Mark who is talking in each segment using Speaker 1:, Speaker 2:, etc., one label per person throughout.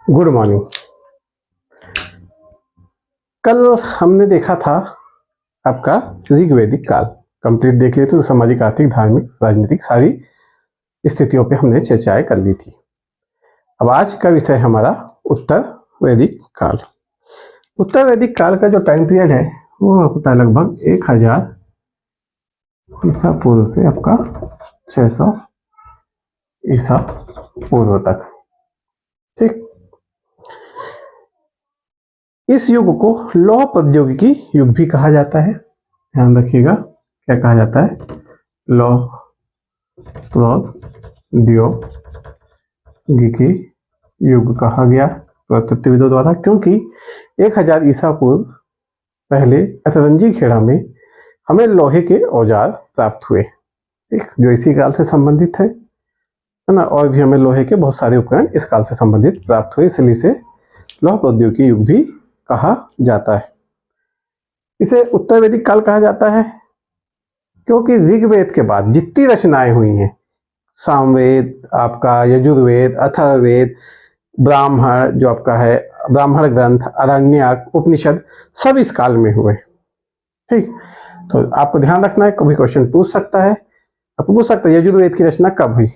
Speaker 1: Good morning. कल हमने देखा था आपका ऋग्वैदिक काल, कंप्लीट देख लिए तो सामाजिक, आर्थिक, धार्मिक, राजनीतिक सारी स्थितियों पे हमने चर्चाएं कर ली थी। अब आज का विषय हमारा उत्तर वैदिक काल। उत्तर वैदिक काल का जो टाइम पीरियड है वो होता है लगभग 1000 ईसा पूर्व से आपका 600 ईसा पूर्व तक। ठीक, इस युग को लौह प्रौद्योगिकी युग भी कहा जाता है। ध्यान रखिएगा, क्या कहा जाता है? लौह प्रौद्योगिकी युग कहा गया पुरातत्वविदों द्वारा, क्योंकि 1000 ईसा पूर्व पहले अतरंजी खेड़ा में हमें लोहे के औजार प्राप्त हुए, ठीक, जो इसी काल से संबंधित है ना। और भी हमें लोहे के बहुत सारे उपकरण इस काल से संबंधित प्राप्त हुए, इसलिए इसे लौह प्रौद्योगिकी युग भी कहा जाता है। इसे उत्तर वैदिक काल कहा जाता है क्योंकि ऋग्वेद के बाद जितनी रचनाएं हुई हैं, सामवेद, आपका यजुर्वेद, अथर्ववेद, ब्राह्मण जो आपका है, ब्राह्मण ग्रंथ, आरण्यक, उपनिषद, सब इस काल में हुए। ठीक, तो आपको ध्यान रखना है, कभी क्वेश्चन पूछ सकता है, आपको पूछ सकता है यजुर्वेद की रचना कब हुई?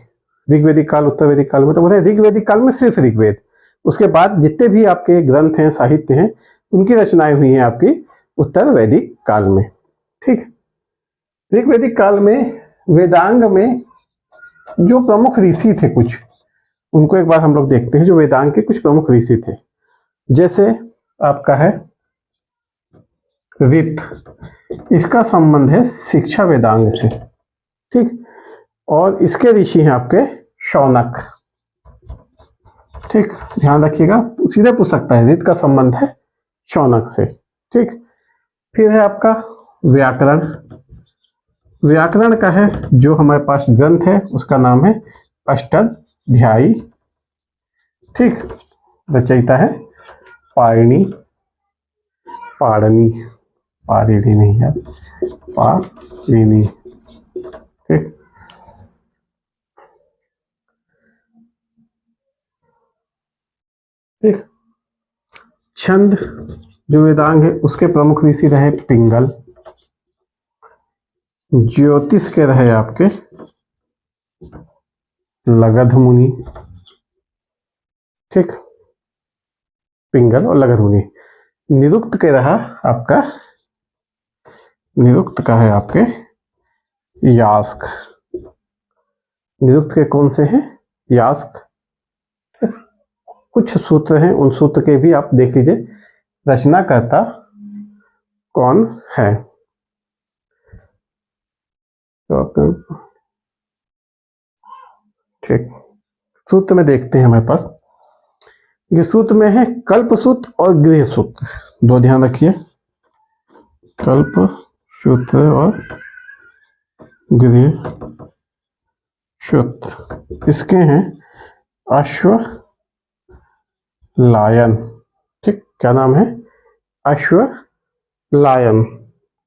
Speaker 1: ऋग्वेदिक काल, उत्तर वैदिक काल में। तो बोले ऋग्वेदिक काल में सिर्फ ऋग्वेद, उसके बाद जितने भी आपके ग्रंथ हैं, साहित्य हैं, उनकी रचनाएं हुई हैं आपकी उत्तर वैदिक काल में। ठीक, ऋग्वेदिक काल में वेदांग में जो प्रमुख ऋषि थे कुछ, उनको एक बार हम लोग देखते हैं। जो वेदांग के कुछ प्रमुख ऋषि थे, जैसे आपका है ऋत, इसका संबंध है शिक्षा वेदांग से। ठीक, और इसके ऋषि हैं आपके शौनक। ठीक, ध्यान रखिएगा, सीधे पूछ सकता है, ऋत का संबंध है शौनक से। ठीक, फिर है आपका व्याकरण। व्याकरण का है जो हमारे पास ग्रंथ है, उसका नाम है अष्टाध्यायी। ठीक, रचयिता है पाणिनि, पाणिनि, पाणिनि नहीं है, पाणिनि। ठीक, ठीक, छंद जो वेदांग है उसके प्रमुख ऋषि रहे पिंगल। ज्योतिष के रहे आपके लगध मुनि। ठीक, पिंगल और लगध मुनि। निरुक्त के रहा आपका, निरुक्त का है आपके यास्क। निरुक्त के कौन से हैं? यास्क। कुछ सूत्र हैं, उन सूत्र के भी आप देख लीजिए रचनाकर्ता कौन है। तो ठीक, सूत्र में देखते हैं हमारे पास। ये सूत्र में है कल्प सूत्र और गृह सूत्र, दो ध्यान रखिए, कल्प सूत्र और गृह सूत्र। इसके हैं अश्वलायन। ठीक, क्या नाम है? अश्वलायन।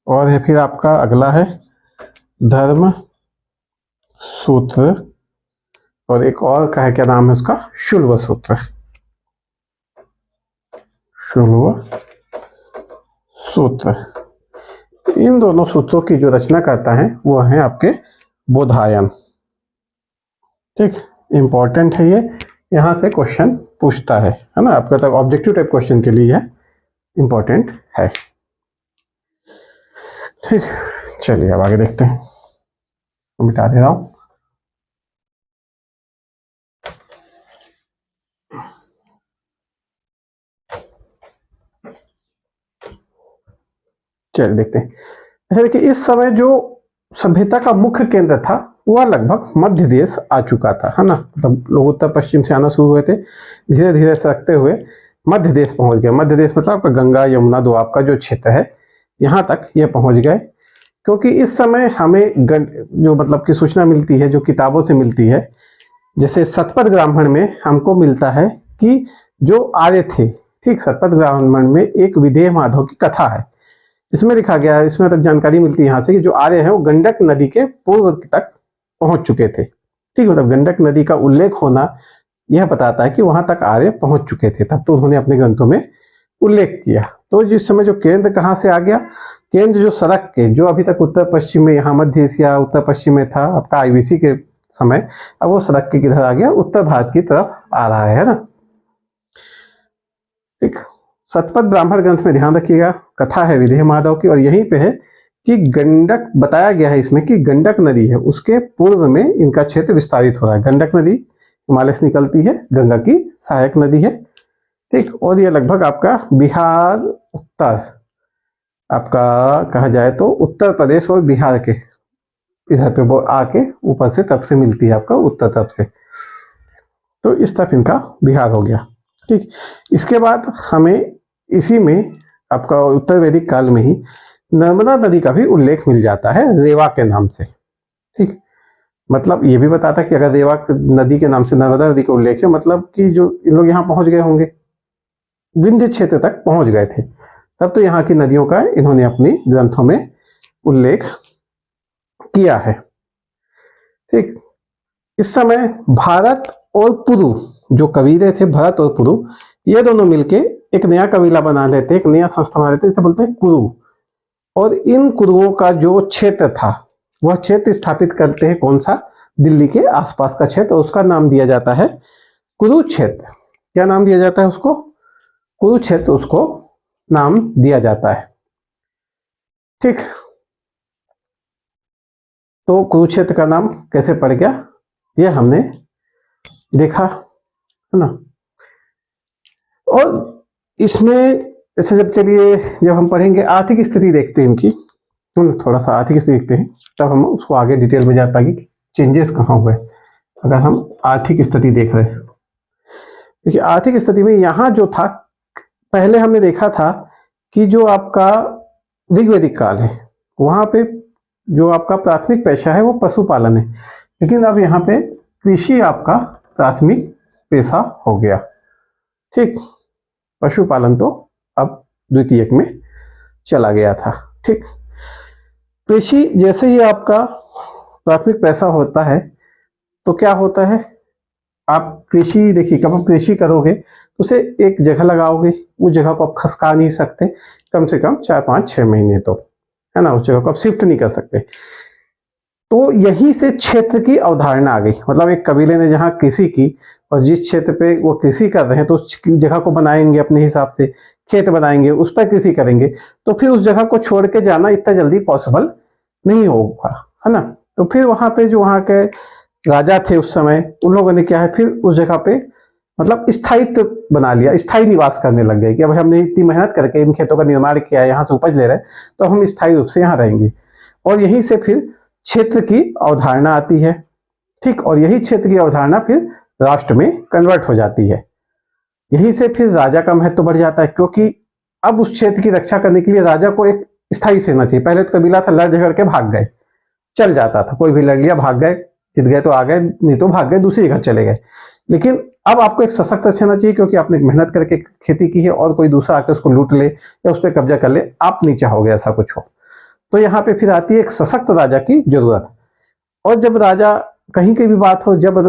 Speaker 1: और है फिर आपका अगला है धर्म सूत्र, और एक और का है, क्या नाम है उसका? शुल्व सूत्र। शुल्व सूत्र। इन दोनों सूत्रों की जो रचना करता है वो है आपके बोधायन। ठीक, इंपॉर्टेंट है ये, यहां से क्वेश्चन पूछता है ना, आपका तब ऑब्जेक्टिव टाइप क्वेश्चन के लिए है, इंपॉर्टेंट है। ठीक, चलिए अब आगे देखते हैं, मिटा दे रहा हूं। चलिए देखते हैं। अच्छा देखिए, इस समय जो सभ्यता का मुख्य केंद्र था वह लगभग मध्य देश आ चुका था, है ना। मतलब लोग उत्तर पश्चिम से आना शुरू हुए थे, धीरे धीरे सरकते हुए मध्य देश पहुंच गए। मध्य देश मतलब आपका गंगा यमुना दोआब का जो क्षेत्र है, यहाँ तक ये पहुंच गए। क्योंकि इस समय हमें जो मतलब की सूचना मिलती है, जो किताबों से मिलती है, जैसे शतपथ ब्राह्मण में हमको मिलता है कि जो आर्य थे, ठीक, शतपथ ब्राह्मण में एक विदेह माधव की कथा है इसमें लिखा गया है, इसमें तक जानकारी मिलती है यहाँ से कि जो आर्य हैं वो गंडक नदी के पूर्व तक पहुंच चुके थे। ठीक, मतलब गंडक नदी का उल्लेख होना यह बताता है कि वहां तक आर्य पहुंच चुके थे, तब तो उन्होंने अपने ग्रंथों में उल्लेख किया। तो जिस समय जो केंद्र कहाँ से आ गया, केंद्र जो सड़क के जो अभी तक उत्तर पश्चिम में, यहाँ मध्य एशिया उत्तर पश्चिम में था आपका आईबीसी के समय, अब वो सड़क के किधर आ गया, उत्तर भारत की तरफ आ रहा है ना। ठीक, शतपथ ब्राह्मण ग्रंथ में ध्यान रखिएगा, कथा है विदेह माधव की, और यहीं पे है कि गंडक बताया गया है इसमें कि गंडक नदी है उसके पूर्व में इनका क्षेत्र विस्तारित हो रहा है। गंडक नदी हिमालय से निकलती है, गंगा की सहायक नदी है। ठीक, और ये लगभग आपका बिहार उत्तर, आपका कहा जाए तो उत्तर प्रदेश और बिहार के इधर पे वो आके ऊपर से तब से मिलती है आपका उत्तर तरफ से, तो इस तरफ इनका बिहार हो गया। ठीक, इसके बाद हमें इसी में आपका उत्तर वैदिक काल में ही नर्मदा नदी का भी उल्लेख मिल जाता है रेवा के नाम से। ठीक, मतलब ये भी बताता कि अगर रेवा नदी के नाम से नर्मदा नदी का उल्लेख है, मतलब कि जो इन लोग यहाँ पहुंच गए होंगे, विंध्य क्षेत्र तक पहुंच गए थे, तब तो यहाँ की नदियों का इन्होंने अपनी ग्रंथों में उल्लेख किया है। ठीक, इस समय भारत और पुरु जो कबीले थे, भरत और पुरु, ये दोनों मिलके एक नया कबीला बना लेते, एक नया संस्था बना लेते, इसे बोलते हैं कुरु। और इन कुरुओं का जो क्षेत्र था वह क्षेत्र स्थापित करते हैं, कौन सा, दिल्ली के आसपास का क्षेत्र, उसका नाम दिया जाता है कुरुक्षेत्र। क्या नाम दिया जाता है उसको, कुरुक्षेत्र उसको नाम दिया जाता है। ठीक, तो कुरुक्षेत्र का नाम कैसे पड़ गया ये हमने देखा है ना। और इसमें ऐसे जब चलिए जब हम पढ़ेंगे आर्थिक स्थिति देखते हैं इनकी, तो थोड़ा सा आर्थिक स्थिति देखते हैं, तब हम उसको आगे डिटेल में जा पाएंगे कि चेंजेस कहाँ हुए अगर हम आर्थिक स्थिति देख रहे हैं। देखिए आर्थिक स्थिति में यहाँ जो था, पहले हमने देखा था कि जो आपका ऋग्वैदिक काल है वहाँ पे जो आपका प्राथमिक पेशा है वो पशुपालन है, लेकिन अब यहाँ पे कृषि आपका प्राथमिक पेशा हो गया। ठीक, पशुपालन तो अब द्वितीयक में चला गया था। ठीक, कृषि जैसे ही आपका प्राथमिक पैसा होता है तो क्या होता है, आप कृषि देखिए, कब आप कृषि करोगे तो उसे एक जगह लगाओगे, उस जगह को आप खसका नहीं सकते, कम से कम 4-5-6 महीने तो, है ना, उस जगह को आप शिफ्ट नहीं कर सकते। तो यहीं से क्षेत्र की अवधारणा आ गई, मतलब एक कबीले ने जहाँ कृषि की और जिस क्षेत्र पे वो कृषि कर रहे हैं तो उस जगह को बनाएंगे अपने हिसाब से, खेत बनाएंगे, उस पर कृषि करेंगे, तो फिर उस जगह को छोड़ के जाना इतना जल्दी पॉसिबल नहीं होगा, है ना। तो फिर वहां पे जो वहां के राजा थे उस समय, उन लोगों ने क्या है, फिर उस जगह पे मतलब स्थायित्व बना लिया, स्थायी निवास करने लग गए कि अब हमने इतनी मेहनत करके इन खेतों का निर्माण किया है, यहाँ से उपज ले रहे हैं, तो हम स्थायी रूप से यहाँ रहेंगे। और यहीं से फिर क्षेत्र की अवधारणा आती है। ठीक, और यही क्षेत्र की अवधारणा फिर राष्ट्र में कन्वर्ट हो जाती है। यहीं से फिर राजा का महत्व बढ़ जाता है, क्योंकि अब उस क्षेत्र की रक्षा करने के लिए राजा को एक स्थायी सेना चाहिए। पहले तो कबीला था, लड़ झगड़ के भाग गए, चल जाता था, कोई भी लड़ लिया, भाग गए, जीत गए तो आ गए, नहीं तो भाग गए, दूसरी जगह चले गए। लेकिन अब आपको एक सशक्त सेना चाहिए, क्योंकि आपने मेहनत करके खेती की है और कोई दूसरा आकर उसको लूट ले या उस पर कब्जा कर ले, आप नहीं चाहोगे ऐसा कुछ हो। तो यहाँ पे फिर आती है एक सशक्त राजा की जरूरत। और जब राजा कहीं की भी बात हो, जब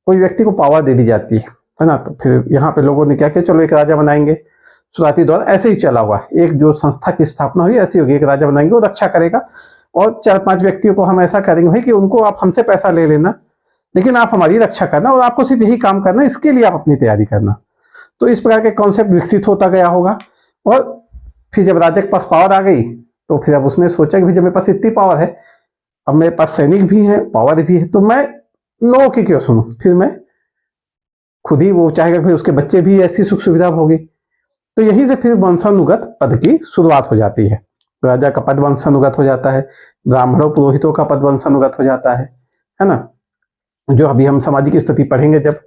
Speaker 1: कोई व्यक्ति को पावर दे दी जाती है ना, तो फिर यहाँ पे लोगों ने क्या किया, चलो एक राजा बनाएंगे। शुरुआती दौर ऐसे ही चला हुआ, एक जो संस्था की स्थापना हुई ऐसी होगी, एक राजा बनाएंगे, वो रक्षा करेगा, और 4-5 व्यक्तियों को हम ऐसा करेंगे भाई कि उनको आप हमसे पैसा ले लेना, लेकिन आप हमारी रक्षा करना और आपको सिर्फ यही काम करना, इसके लिए आप अपनी तैयारी करना। तो इस प्रकार के कॉन्सेप्ट विकसित होता गया होगा। और फिर जब राजा के पास पावर आ गई तो फिर अब उसने सोचा कि जब मेरे पास इतनी पावर है, अब मेरे पास सैनिक भी है, पावर भी है, तो मैं लोगों की क्यों सुनूं, फिर मैं खुद ही, वो चाहेगा कि उसके बच्चे भी ऐसी सुख सुविधा होगी। तो यहीं से फिर वंशानुगत पद की शुरुआत हो जाती है। राजा का पद वंशानुगत हो जाता है, ब्राह्मणों पुरोहितों का पद वंशानुगत हो जाता है ना। जो अभी हम सामाजिक स्थिति पढ़ेंगे जब,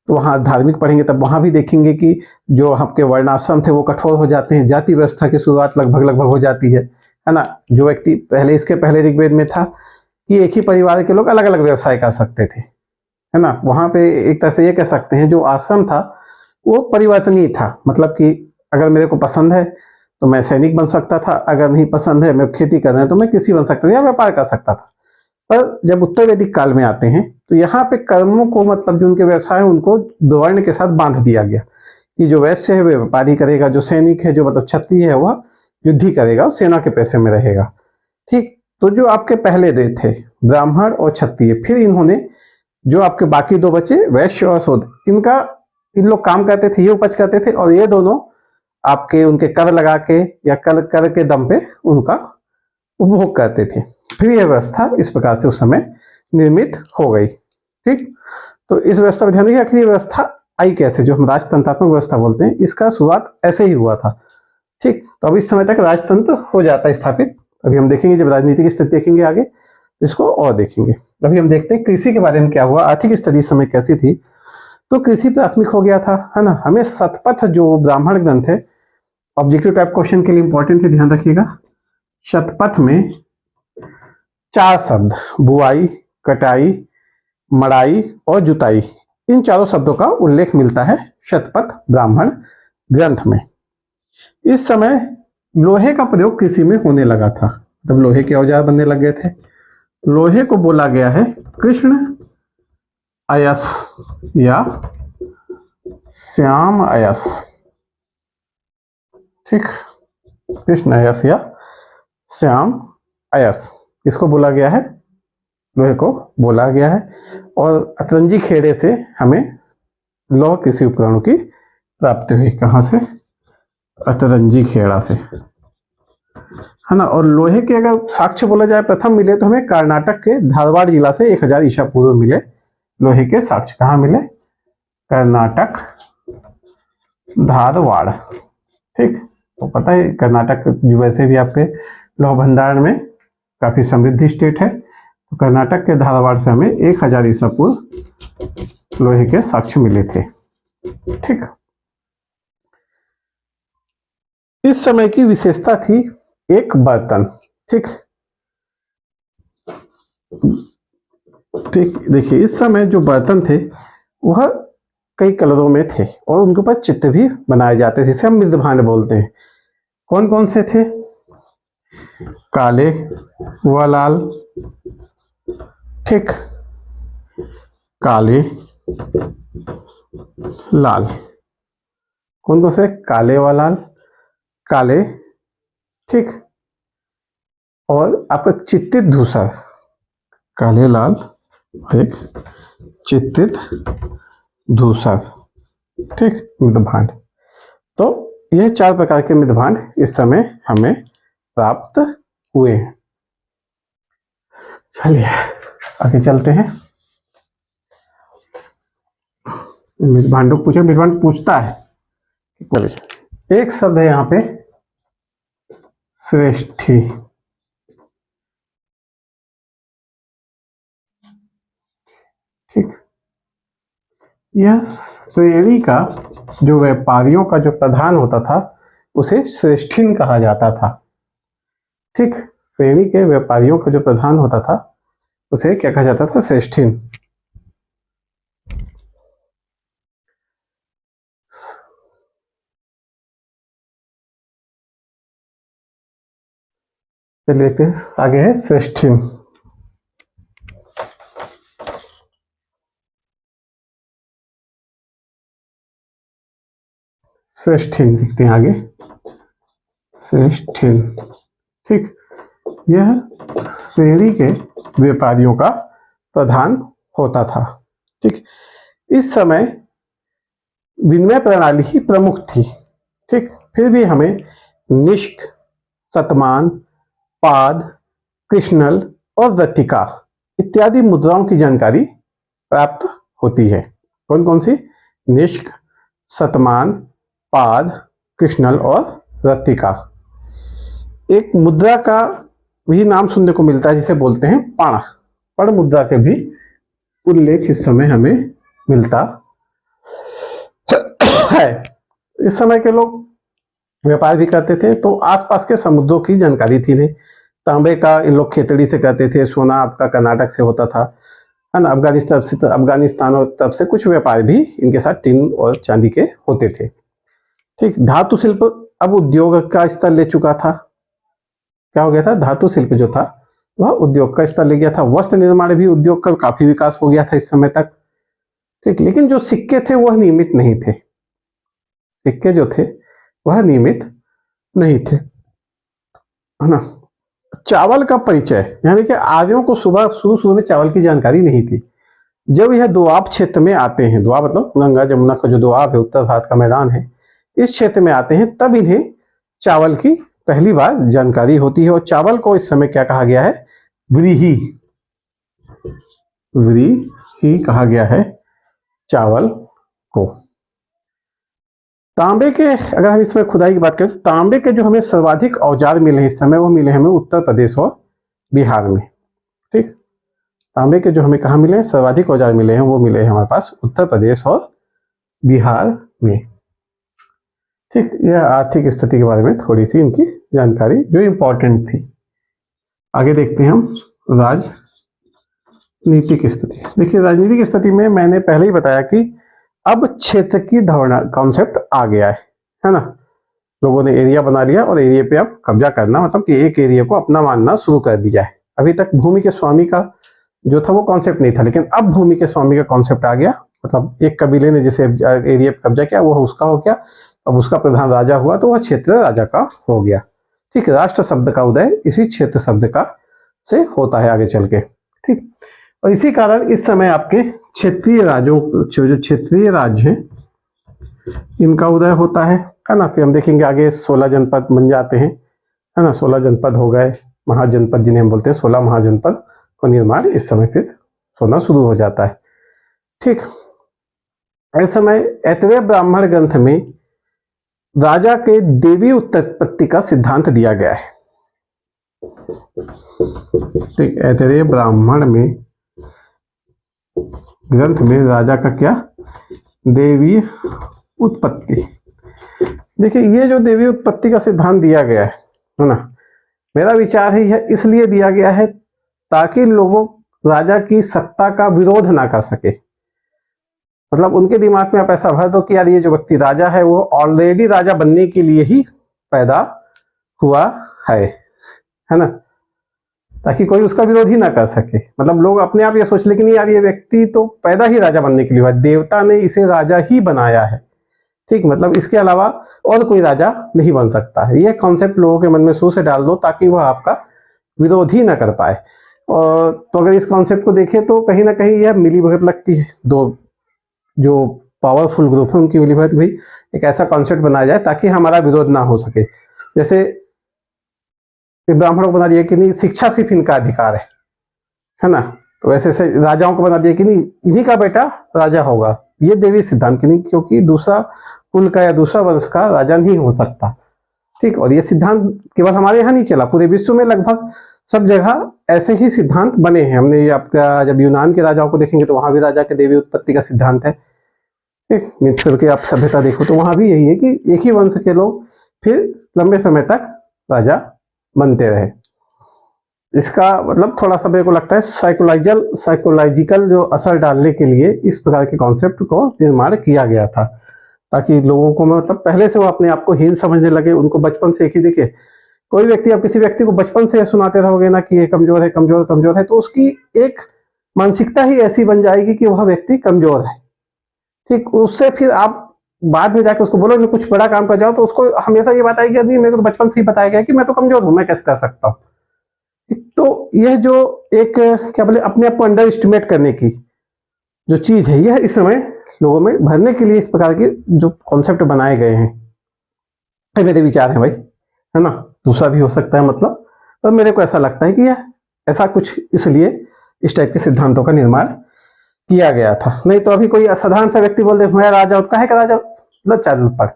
Speaker 1: तो वहाँ धार्मिक पढ़ेंगे तब वहाँ भी देखेंगे कि जो आपके वर्णाश्रम थे वो कठोर हो जाते हैं, जाति व्यवस्था की शुरुआत लगभग हो जाती है ना। जो व्यक्ति पहले, इसके पहले ऋग्वेद में था कि एक ही परिवार के लोग अलग अलग व्यवसाय कर सकते थे, है ना। वहाँ पे एक तरह से ये कह सकते हैं जो आश्रम था वो परिवर्तनीय था, मतलब कि अगर मेरे को पसंद है तो मैं सैनिक बन सकता था, अगर नहीं पसंद है मैं खेती करना है तो मैं कृषि बन सकता था या व्यापार कर सकता था। पर जब उत्तर वैदिक काल में आते हैं तो यहाँ पे कर्मों को, मतलब जो उनके व्यवसाय है उनको वर्ण के साथ बांध दिया गया कि जो वैश्य है वह व्यापारी करेगा, जो सैनिक है, जो मतलब क्षत्रिय है, वह युद्ध ही करेगा, सेना के पैसे में रहेगा। ठीक, तो जो आपके पहले दे थे ब्राह्मण और क्षत्रिय, फिर इन्होंने जो आपके बाकी दो बचे वैश्य और शूद्र, इनका इन लोग काम करते थे, ये उपज करते थे, और ये दोनों आपके उनके कर लगा के या कर के दम पे उनका उपभोग करते थे। फिर यह व्यवस्था इस प्रकार से उस समय निर्मित हो गई। ठीक, तो इस व्यवस्था में ध्यान रखिए आखिर ये व्यवस्था आई कैसे, जो हम राजतंत्रात्मक व्यवस्था बोलते हैं, इसका शुरुआत ऐसे ही हुआ था। ठीक, तो अब इस समय तक राजतंत्र हो जाता है स्थापित। अभी हम देखेंगे जब राजनीति की स्थिति देखेंगे आगे इसको और देखेंगे। अभी हम देखते हैं कृषि के बारे में क्या हुआ, आर्थिक स्थिति इस समय कैसी थी। तो कृषि प्राथमिक हो गया था, है ना। हमें शतपथ जो ब्राह्मण ग्रंथ है, ऑब्जेक्टिव टाइप क्वेश्चन के लिए इंपॉर्टेंट है, ध्यान रखिएगा। शतपथ में 4 शब्द, बुआई, कटाई, मड़ाई और जुताई, इन चारों शब्दों का उल्लेख मिलता है शतपथ ब्राह्मण ग्रंथ में। इस समय लोहे का प्रयोग कृषि में होने लगा था, तब लोहे के औजार बनने लग गए थे। लोहे को बोला गया है कृष्ण अयस या श्याम अयस। ठीक, कृष्ण अयस या श्याम अयस किसको बोला गया है, लोहे को बोला गया है। और अतरंजी खेड़े से हमें लौह कृषि उपकरणों की प्राप्ति हुई, कहां से, अतरंजी खेड़ा से, है ना। और लोहे के अगर साक्ष्य बोला जाए प्रथम मिले तो हमें कर्नाटक के धारवाड़ जिला से 1000 ईसा पूर्व मिले लोहे के साक्ष्य। कहाँ मिले, कर्नाटक धारवाड़। ठीक, तो पता है कर्नाटक जो वैसे भी आपके लौह भंडारण में काफी समृद्ध स्टेट है, तो कर्नाटक के धारवाड़ से हमें 1000 ईसा पूर्व लोहे के साक्ष्य मिले थे। ठीक, इस समय की विशेषता थी एक बर्तन। ठीक ठीक, देखिए इस समय जो बर्तन थे वह कई कलरों में थे और उनके ऊपर चित्र भी बनाए जाते थे, जिसे हम मृदभांड बोलते हैं। कौन कौन से थे, काले व लाल। ठीक, काले लाल, कौन कौन से, काले व लाल, काले। ठीक, और आपका चित्रित धूसर, काले लाल, एक चित्रित धूसर। ठीक, मृदभांड। तो यह 4 प्रकार के मृदभांड इस समय हमें प्राप्त हुए हैं। चलिए आगे चलते हैं। मृदभांडों को पूछे, मृदभांड पूछता है, एक शब्द है यहाँ पे श्रेष्ठी। ठीक, यह श्रेणी का जो व्यापारियों का जो प्रधान होता था उसे श्रेष्ठीन कहा जाता था। ठीक, श्रेणी के व्यापारियों का जो प्रधान होता था उसे क्या कहा जाता था, श्रेष्ठीन। चलिए देखते हैं आगे है श्रेष्ठीन। श्रेष्ठीन देखते हैं आगे, श्रेष्ठीन। ठीक, यह श्रेणी के व्यापारियों का प्रधान होता था। ठीक, इस समय विनिमय प्रणाली ही प्रमुख थी। ठीक, फिर भी हमें निष्क, शतमान, पाद, कृष्णल और रतिका इत्यादि मुद्राओं की जानकारी प्राप्त होती है। कौन कौन सी, निष्क, शतमान, पाद, कृष्णल और रतिका। एक मुद्रा का भी नाम सुनने को मिलता है जिसे बोलते हैं पण। पण मुद्रा के भी उल्लेख इस समय हमें मिलता है। इस समय के लोग व्यापार भी करते थे, तो आसपास के समुद्रों की जानकारी थी इन्हें। तांबे का इन लोग खेतड़ी से करते थे, सोना आपका कर्नाटक से होता था, है ना। अफगानिस्तान और तरफ से कुछ व्यापार भी इनके साथ टीन और चांदी के होते थे। ठीक, धातु शिल्प अब उद्योग का स्तर ले चुका था। क्या हो गया था, धातु शिल्प जो था वह उद्योग का स्तर ले गया था। वस्त्र निर्माण भी उद्योग का काफी विकास हो गया था इस समय तक। ठीक, लेकिन जो सिक्के थे वह नियमित नहीं थे। सिक्के जो थे वह नियमित नहीं थे, है ना। चावल का परिचय, यानी कि आर्यों को शुरू शुरू में चावल की जानकारी नहीं थी। जब यह दोआब क्षेत्र में आते हैं, दोआब मतलब गंगा जमुना का जो दोआब है, उत्तर भारत का मैदान है, इस क्षेत्र में आते हैं, तब इन्हें चावल की पहली बार जानकारी होती है। और चावल को इस समय क्या कहा गया है, व्रीहि, व्रीहि कहा गया है चावल को। तांबे के, अगर हम इसमें खुदाई की बात करें तो तांबे के जो हमें सर्वाधिक औजार मिले इस समय, वो मिले हमें उत्तर प्रदेश और बिहार में। ठीक, तांबे के जो हमें कहाँ मिले हैं, सर्वाधिक औजार मिले हैं, वो मिले हैं हमारे पास उत्तर प्रदेश और बिहार में। ठीक, यह आर्थिक स्थिति के बारे में थोड़ी सी इनकी जानकारी जो इंपॉर्टेंट थी। आगे देखते हैं हम राजनीतिक स्थिति। देखिए, राजनीतिक स्थिति में मैंने पहले ही बताया कि अब क्षेत्र की धारणा, कॉन्सेप्ट आ गया है ना। लोगों ने एरिया बना लिया और एरिया पे अब कब्जा करना, मतलब कि एक एरिया को अपना मानना शुरू कर दिया है। अभी तक भूमि के स्वामी का जो था वो कॉन्सेप्ट नहीं था, लेकिन अब भूमि के स्वामी का कॉन्सेप्ट आ गया। मतलब एक कबीले ने जैसे एरिया पे कब्जा किया, वो उसका हो गया। अब उसका प्रधान राजा हुआ तो वह क्षेत्र राजा का हो गया। ठीक, राष्ट्र शब्द का उदय इसी क्षेत्र शब्द का से होता है आगे चल के। ठीक, और इसी कारण इस समय आपके क्षेत्रीय राज्यों, जो क्षेत्रीय राज्य हैं, इनका उदय होता है ना। फिर हम देखेंगे आगे 16 जनपद बन जाते हैं, है ना। 16 जनपद हो गए, महाजनपद जिन्हें हम बोलते हैं, 16 महाजनपद का निर्माण इस समय फिर होना शुरू हो जाता है। ठीक, इस समय ऐतरेय ब्राह्मण ग्रंथ में राजा के देवी उत्पत्ति का सिद्धांत दिया गया है। ठीक, ऐतरेय ब्राह्मण में ग्रंथ में राजा का क्या, देवी उत्पत्ति। देखिए, ये जो देवी उत्पत्ति का सिद्धांत दिया गया है ना, मेरा विचार है यह इसलिए दिया गया है ताकि लोगों राजा की सत्ता का विरोध ना कर सके। मतलब उनके दिमाग में आप ऐसा भर दो कि यार ये जो व्यक्ति राजा है वो ऑलरेडी राजा बनने के लिए ही पैदा हुआ है ना, ताकि कोई उसका विरोध ही ना कर सके। मतलब लोग अपने आप ये सोच ले कि नहीं यार ये व्यक्ति तो पैदा ही राजा बनने के लिए हुआ, देवता ने इसे राजा ही बनाया है। ठीक, मतलब इसके अलावा और कोई राजा नहीं बन सकता है। यह कॉन्सेप्ट लोगों के मन में शुरू से डाल दो ताकि वह आपका विरोध ही ना कर पाए। और तो अगर इस कॉन्सेप्ट को देखें तो कहीं ना कहीं यह मिलीभगत लगती है। दो जो पावरफुल ग्रुप है उनकी मिलीभगत भी एक ऐसा कॉन्सेप्ट बनाया जाए ताकि हमारा विरोध ना हो सके। जैसे ब्राह्मणों को बना दिया कि नहीं शिक्षा सिर्फ इनका अधिकार है ना, तो वैसे से राजाओं को बना दिया कि नहीं इन्हीं का बेटा राजा होगा। ये देवी सिद्धांत की नहीं, क्योंकि दूसरा कुल का या दूसरा वंश का राजा नहीं हो सकता। ठीक, और ये सिद्धांत केवल हमारे यहाँ नहीं चला, पूरे विश्व में लगभग सब जगह ऐसे ही सिद्धांत बने हैं। हमने ये आपका जब यूनान के राजाओं को देखेंगे तो वहां भी राजा के देवी उत्पत्ति का सिद्धांत है। ठीक, मिस्र की आप सभ्यता देखो तो वहां भी यही है कि एक ही वंश के लोग फिर लंबे समय तक राजा बनते रहे। इसका मतलब थोड़ा सा मेरे को लगता है साइकोलॉजिकल जो असर डालने के लिए इस प्रकार के कॉन्सेप्ट को निर्माण किया गया था, ताकि लोगों को मतलब पहले से वो अपने आप को हीन समझने लगे। उनको बचपन से एक ही देखे, कोई व्यक्ति आप किसी व्यक्ति को बचपन से सुनाते रहोगे ना कि ये कमजोर है कमजोर कमजोर है, तो उसकी एक मानसिकता ही ऐसी बन जाएगी कि वह व्यक्ति कमजोर है। ठीक, उससे फिर आप बाद में जाके उसको बोलो कुछ बड़ा काम कर जाओ तो उसको हमेशा ये बात आएगी नहीं मेरे को तो बचपन से ही बताया गया कि मैं तो कमजोर हूं, मैं कैसे कर सकता हूँ। तो यह जो एक क्या बोले अपने आप को अंडर एस्टिमेट करने की जो चीज है, यह इस समय लोगों में भरने के लिए इस प्रकार के जो कॉन्सेप्ट बनाए गए हैं। ये मेरे विचार हैं भाई, है ना, दूसरा भी हो सकता है मतलब, पर मेरे को ऐसा लगता है कि यह ऐसा कुछ इसलिए इस टाइप के सिद्धांतों का निर्माण किया गया था। नहीं तो अभी कोई असाधारण सा व्यक्ति बोल दे मैं राजा हूं, काहे का राजा, मतलब चल पड़,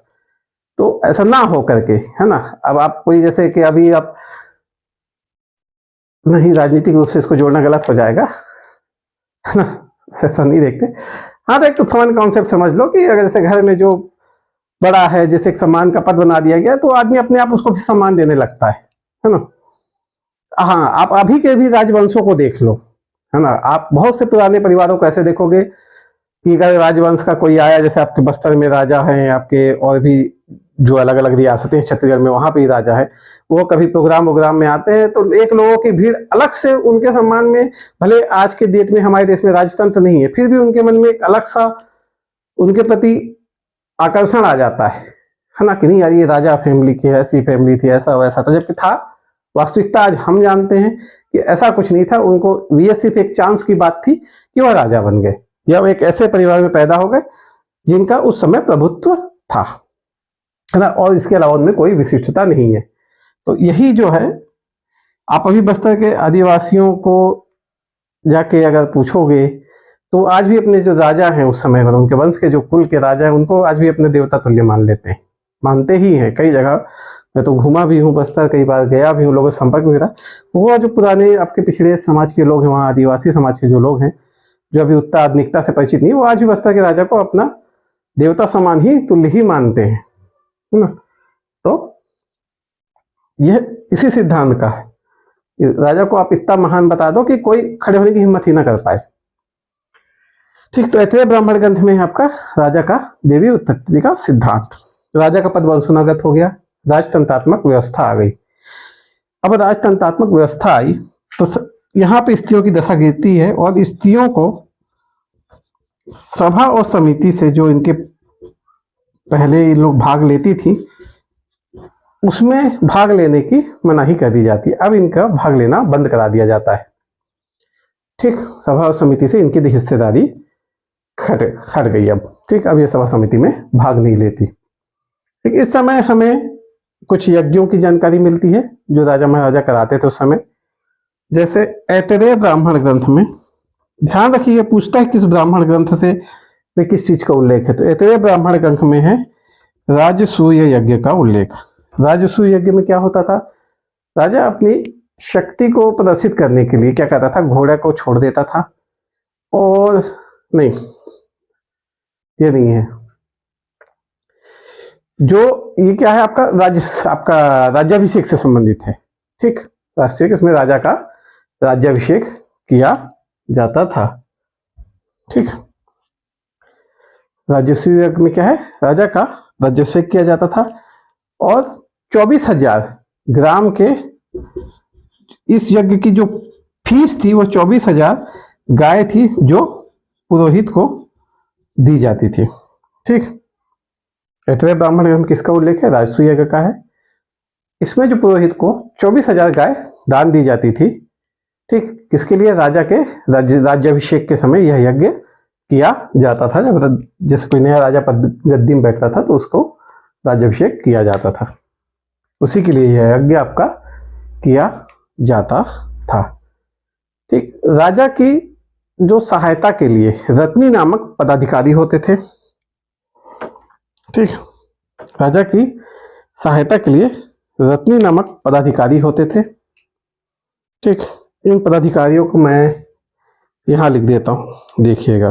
Speaker 1: तो ऐसा ना हो करके, है ना। अब आप कोई जैसे कि अभी आप नहीं, राजनीतिक रूप से इसको जोड़ना गलत हो जाएगा, है ना, ऐसा नहीं देखते। हाँ, तो एक तो सामान्य कॉन्सेप्ट समझ लो कि अगर जैसे घर में जो बड़ा है, जैसे एक सम्मान का पद बना दिया गया तो आदमी अपने आप उसको भी सम्मान देने लगता है ना। हाँ, आप अभी के भी राजवंशों को देख लो, है ना, आप बहुत से पुराने परिवारों को ऐसे देखोगे कि अगर राजवंश का कोई आया, जैसे आपके बस्तर में राजा हैं, आपके और भी जो अलग अलग रियासतें छत्तीसगढ़ में, वहाँ पे ही राजा है, वो कभी प्रोग्राम में आते हैं तो एक लोगों की भीड़ अलग से उनके सम्मान में, भले आज के डेट में हमारे देश में राजतंत्र नहीं है, फिर भी उनके मन में एक अलग सा उनके प्रति आकर्षण आ जाता है ना, कि नहीं यार ये राजा फैमिली की ऐसी फैमिली थी, ऐसा वैसा था, जबकि था वास्तविकता आज हम जानते हैं कि ऐसा कुछ नहीं था। उनको ये सिर्फ एक चांस की बात थी कि वह राजा बन गए, या वो एक ऐसे परिवार में पैदा हो गए जिनका उस समय प्रभुत्व था, है ना, और इसके अलावा उनमें कोई विशिष्टता नहीं है। तो यही जो है, आप अभी बस्तर के आदिवासियों को जाके अगर पूछोगे तो आज भी अपने जो राजा हैं उस समय पर, उनके वंश के जो कुल के राजा हैं, उनको आज भी अपने देवता तुल्य मान लेते हैं, मानते ही हैं। कई जगह मैं तो घूमा भी हूँ बस्तर, कई बार गया भी हूँ, लोगों के संपर्क में रहा। वो जो पुराने आपके पिछड़े समाज के लोग हैं, वहाँ आदिवासी समाज के जो लोग हैं, जो अभी उतना आधुनिकता से परिचित नहीं, वो आज भी बस्तर के राजा को अपना देवता समान ही तुल्य ही मानते हैं, है ना। तो यह इसी सिद्धांत का है, राजा को आप इतना महान बता दो कि कोई खड़े होने की हिम्मत ही ना कर पाए। ठीक, तो ऐतरेय ब्राह्मण ग्रंथ में है आपका राजा का देवी उत्पत्ति का सिद्धांत। राजा का पद वंशानुगत हो गया, राजतंत्रात्मक व्यवस्था आ गई। अब राजतंत्रात्मक व्यवस्था आई तो यहाँ पे स्त्रियों की दशा गिरती है, और स्त्रियों को सभा और समिति से, जो इनके पहले ये लोग भाग लेती थी, उसमें भाग लेने की मनाही कर दी जाती है। अब इनका भाग लेना बंद करा दिया जाता है। ठीक, सभा और समिति से इनकी हिस्सेदारी हट गई अब। ठीक, अब ये सभा समिति में भाग नहीं लेती। ठीक, इस समय हमें कुछ यज्ञों की जानकारी मिलती है जो राजा महाराजा कराते थे उस समय। जैसे ऐतरेय ब्राह्मण ग्रंथ में, ध्यान रखिए पूछता है किस ब्राह्मण ग्रंथ से वे किस चीज का उल्लेख है। तो ऐतरेय ब्राह्मण ग्रंथ में है राजसूय यज्ञ का उल्लेख। राजसूय यज्ञ में क्या होता था, राजा अपनी शक्ति को प्रदर्शित करने के लिए क्या करता था, घोड़े को छोड़ देता था, और नहीं, ये नहीं है, जो ये क्या है आपका राज्याभिषेक से संबंधित है। ठीक, राष्ट्रीय इसमें राजा का राज्याभिषेक किया जाता था। ठीक, राजस्व यज्ञ में क्या है, राजा का राज्याभिषेक किया जाता था, और 24,000 ग्राम के इस यज्ञ की जो फीस थी वो 24,000 गाय थी, जो पुरोहित को दी जाती थी। ठीक, ऐतरेय ब्राह्मण ग्रंथ किसका उल्लेख है, राजस्व यज्ञ का है। इसमें जो पुरोहित को 24,000 गाय दान दी जाती थी। ठीक, किसके लिए, राजा के राज्याभिषेक के समय यह यज्ञ किया जाता था। जब जैसे कोई नया राजा गद्दी में बैठता था तो उसको राज्याभिषेक किया जाता था, उसी के लिए यह यज्ञ आपका किया जाता था। ठीक, राजा की जो सहायता के लिए रत्नी नामक पदाधिकारी होते थे। ठीक, राजा की सहायता के लिए रत्नी नामक पदाधिकारी होते थे। ठीक, इन पदाधिकारियों को मैं यहां लिख देता हूं, देखिएगा।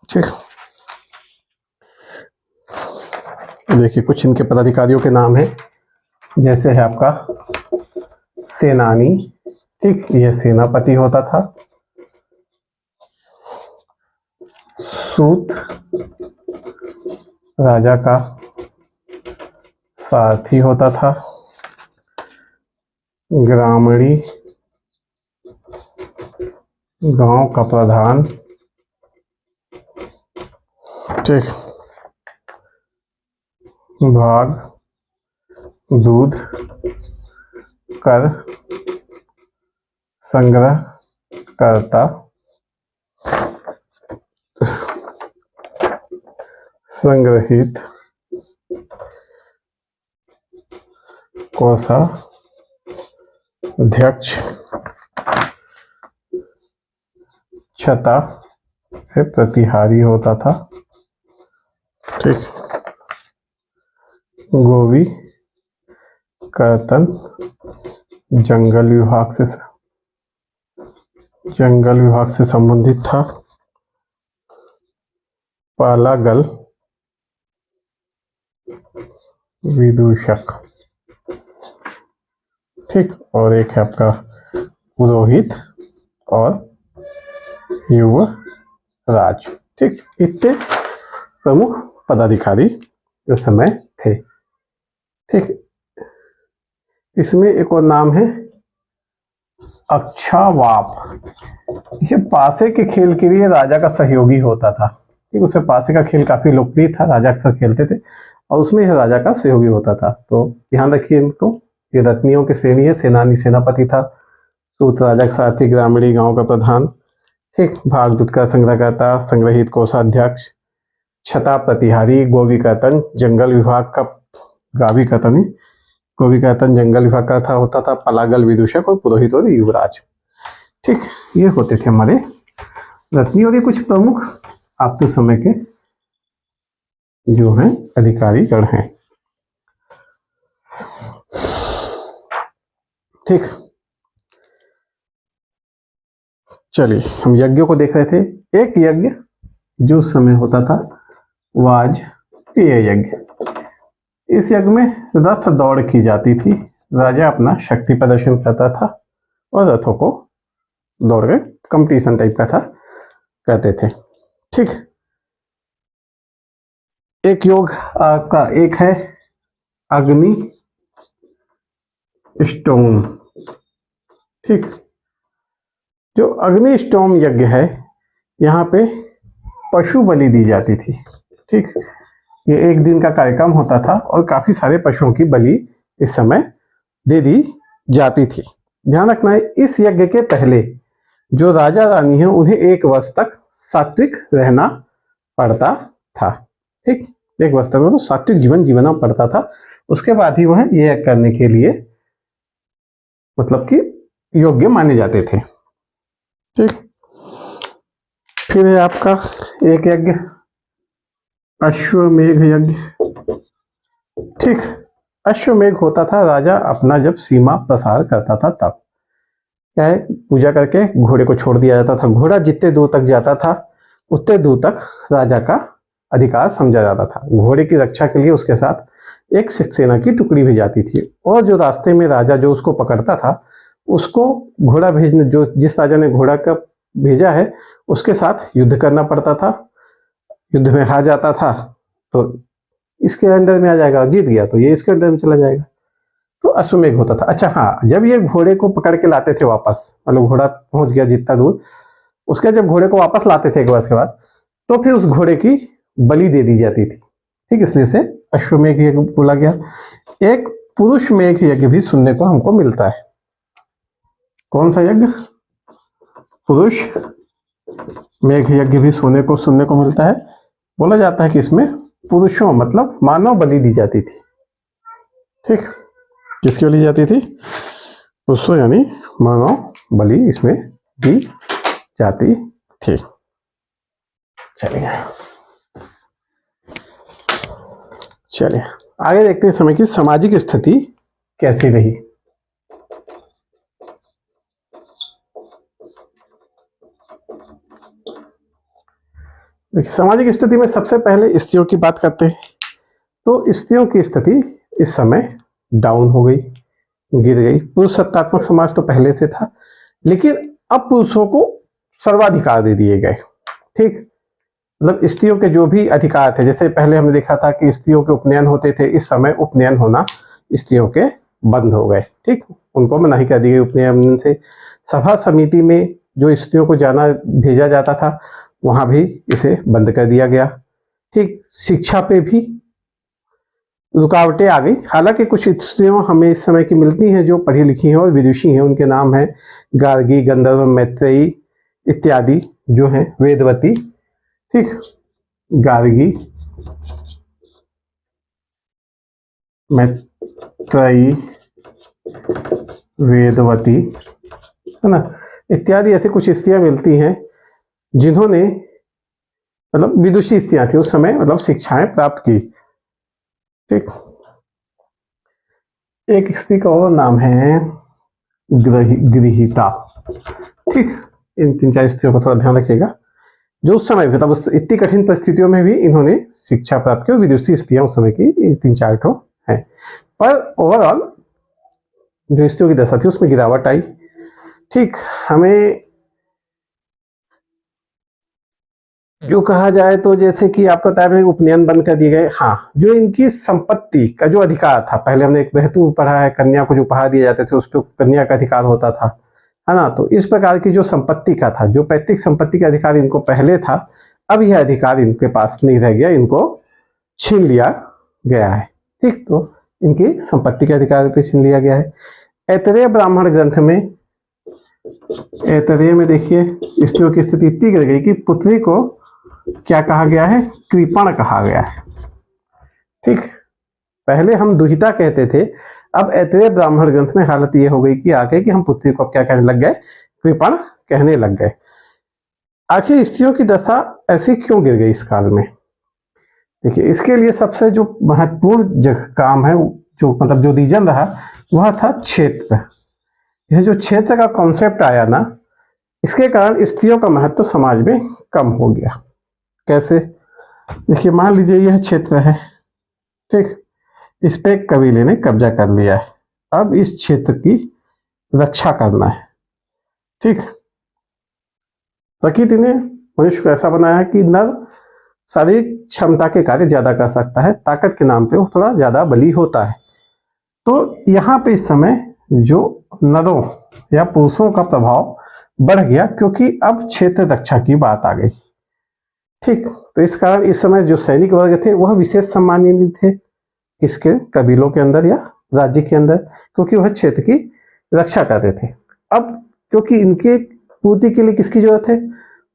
Speaker 1: ठीक, देखिए कुछ इनके पदाधिकारियों के नाम है, जैसे है आपका सेनानी। ठीक, यह सेनापति होता था। सूत राजा का सारथी होता था। ग्रामणी गांव का प्रधान। ठीक, भाग दूध कर संग्रह करता। संग्रहित कोषाध्यक्ष छता से प्रतिहारी होता था। ठीक, गोवी कर्तन जंगल विभाग से संबंधित था। पालागल विदूषक। ठीक, और एक है आपका पुरोहित और युवराज। ठीक, इतने प्रमुख पदाधिकारी उस समय थे। ठीक, इसमें एक और नाम है अक्षावाप। ये पासे के खेल के लिए राजा का सहयोगी होता था। ठीक, उसमें पासे का खेल काफी लोकप्रिय था, राजा अक्सर खेलते थे और उसमें यह राजा का सहयोगी होता था। तो ध्यान रखिए इनको। ये रत्नियों की श्रेणी है। सेनानी सेनापति था, सूत राजा का साथी, ग्रामीणी गांव का प्रधान, ठीक, भागदूत का संग्रहकर्ता, संग्रहित कोषाध्यक्ष, छता प्रतिहारी, गोवी का तन, जंगल विभाग का गावी का तन, गोवी का तन जंगल विभाग का था होता था, पलागल विदूषक और पुरोहित और युवराज। ठीक, ये होते थे हमारे रत्नी। और ये कुछ प्रमुख आपके समय के जो हैं अधिकारी गण हैं। ठीक, चलिए हम यज्ञों को देख रहे थे। एक यज्ञ जो उस समय होता था वाजपेय यज्ञ। इस यज्ञ में रथ दौड़ की जाती थी। राजा अपना शक्ति प्रदर्शन करता था और रथों को दौड़ के कंपटीशन टाइप का था करते थे। ठीक, एक योग का एक है अग्नि स्टोम। ठीक, जो अग्नि स्टोम यज्ञ है, यहाँ पे पशु बलि दी जाती थी। ठीक, ये एक दिन का कार्यक्रम होता था और काफी सारे पशुओं की बलि इस समय दे दी जाती थी। ध्यान रखना है, इस यज्ञ के पहले जो राजा रानी है उन्हें 1 वर्ष तक सात्विक रहना पड़ता था। ठीक, 1 वर्ष तक मतलब सात्विक जीवन जीना पड़ता था। उसके बाद ही वह ये करने के लिए मतलब कि योग्य माने जाते थे। ठीक, फिर है आपका एक यज्ञ अश्वमेघ यज्ञ। ठीक, अश्वमेघ होता था राजा अपना जब सीमा प्रसार करता था तब क्या है, पूजा करके घोड़े को छोड़ दिया जाता था। घोड़ा जितने दूर तक जाता था उतने दूर तक राजा का अधिकार समझा जाता था। घोड़े की रक्षा के लिए उसके साथ एक सेना की टुकड़ी भी जाती थी और जो रास्ते में राजा जो उसको पकड़ता था उसको घोड़ा भेजने, जो जिस राजा ने घोड़ा का भेजा है उसके साथ युद्ध करना पड़ता था। युद्ध में हार जाता था तो इसके अंडर में आ जाएगा, जीत गया तो ये इसके अंडर में चला जाएगा। तो अश्वमेघ होता था। अच्छा हाँ, जब ये घोड़े को पकड़ के लाते थे वापस, मतलब घोड़ा पहुंच गया जितना दूर, उसके जब घोड़े को वापस लाते थे 1 वर्ष के बाद, तो फिर उस घोड़े की बलि दे दी जाती थी। ठीक, इसलिए से अश्वमेघ यज्ञ बोला गया। एक पुरुष मेघ यज्ञ भी सुनने को हमको मिलता है। कौन सा यज्ञ? पुरुष मेघ यज्ञ भी सुनने को मिलता है। बोला जाता है कि इसमें पुरुषों मतलब मानव बलि दी जाती थी। ठीक, किसकी बलि जाती थी? पुरुषों यानी मानव बलि इसमें दी जाती थी। चलिए आगे देखते हैं समय की सामाजिक स्थिति कैसी रही। देखिए, सामाजिक स्थिति में सबसे पहले स्त्रियों की बात करते हैं। तो स्त्रियों की स्थिति इस समय डाउन हो गई, गिर गई। पुरुष सत्तात्मक समाज तो पहले से था, लेकिन अब पुरुषों को सर्वाधिकार दे दिए गए। ठीक, मतलब स्त्रियों के जो भी अधिकार थे, जैसे पहले हमने देखा था कि स्त्रियों के उपनयन होते थे, इस समय उपनयन होना स्त्रियों के बंद हो गए। ठीक, उनको मनाही कर दी गई उपनयन से। सभा समिति में जो स्त्रियों को जाना भेजा जाता था वहां भी इसे बंद कर दिया गया। ठीक, शिक्षा पे भी रुकावटें आ गई। हालांकि कुछ स्त्रियों हमें इस समय की मिलती हैं जो पढ़ी लिखी हैं और विदुषी हैं। उनके नाम हैं गार्गी, गंधर्व, मैत्रेयी इत्यादि जो हैं, वेदवती। ठीक, गार्गी, मैत्रेयी, वेदवती, है ना, इत्यादि ऐसे कुछ स्त्रियां मिलती हैं जिन्होंने मतलब विदुषी स्त्रियां थी उस समय, मतलब शिक्षाएं प्राप्त की। ठीक, एक स्त्री का और नाम है गृहीता। ठीक, इन 3-4 स्त्रियों का थोड़ा ध्यान रखिएगा जो उस समय मतलब उस इतनी कठिन परिस्थितियों में भी इन्होंने शिक्षा प्राप्त की। और विदुषी स्त्रियां उस समय की 3-4 ठो हैं। पर ओवरऑल जो स्त्रियों की दशा थी उसमें गिरावट आई। ठीक, हमें जो कहा जाए तो जैसे कि आपको बताया मैंने उपनयन बंद कर दिए गए। हाँ, जो इनकी संपत्ति का जो अधिकार था, पहले हमने एक बेहतूर पढ़ा है, कन्या को जो उपहार दिए जाते थे उस पर कन्या का अधिकार होता था, है ना। तो इस प्रकार की जो संपत्ति का था, जो पैतृक संपत्ति का अधिकार इनको पहले था, अब यह अधिकार इनके पास नहीं रह गया, इनको छीन लिया गया है। ठीक, तो इनकी संपत्ति के अधिकार पे छीन लिया गया है। ऐतरेय ब्राह्मण ग्रंथ में, ऐतरेय में देखिए स्त्रियों की स्थिति इतनी गिर गई कि पुत्री को क्या कहा गया है, कृपण कहा गया है। ठीक, पहले हम दुहिता कहते थे, अब ऐतरेय ब्राह्मण ग्रंथ में हालत ये हो गई कि आगे कि हम पुत्री को क्या कहने लग गए, कृपण कहने लग गए। आखिर स्त्रियों की दशा ऐसी क्यों गिर गई इस काल में? देखिए, इसके लिए सबसे जो महत्वपूर्ण काम है, जो मतलब जो रीजन रहा, वह था क्षेत्र। यह जो क्षेत्र का कॉन्सेप्ट आया ना, इसके कारण स्त्रियों का महत्व समाज में कम हो गया। कैसे? देखिए, मान लीजिए यह क्षेत्र है, ठीक, इस पे कबीले ने कब्जा कर लिया है, अब इस क्षेत्र की रक्षा करना है। ठीक, प्रकृति ने मनुष्य को ऐसा बनाया है कि नर शारीरिक क्षमता के कार्य ज्यादा कर सकता है, ताकत के नाम पे वो थोड़ा ज्यादा बली होता है। तो यहाँ पे इस समय जो नरों या पुरुषों का प्रभाव बढ़ गया, क्योंकि अब क्षेत्र रक्षा की बात आ गई। ठीक, तो इस कारण इस समय जो सैनिक वर्ग थे वह विशेष सम्मानित थे, इसके कबीलों के अंदर या राज्य के अंदर, क्योंकि वह क्षेत्र की रक्षा करते थे। अब क्योंकि इनके पूर्ति के लिए किसकी जरूरत है,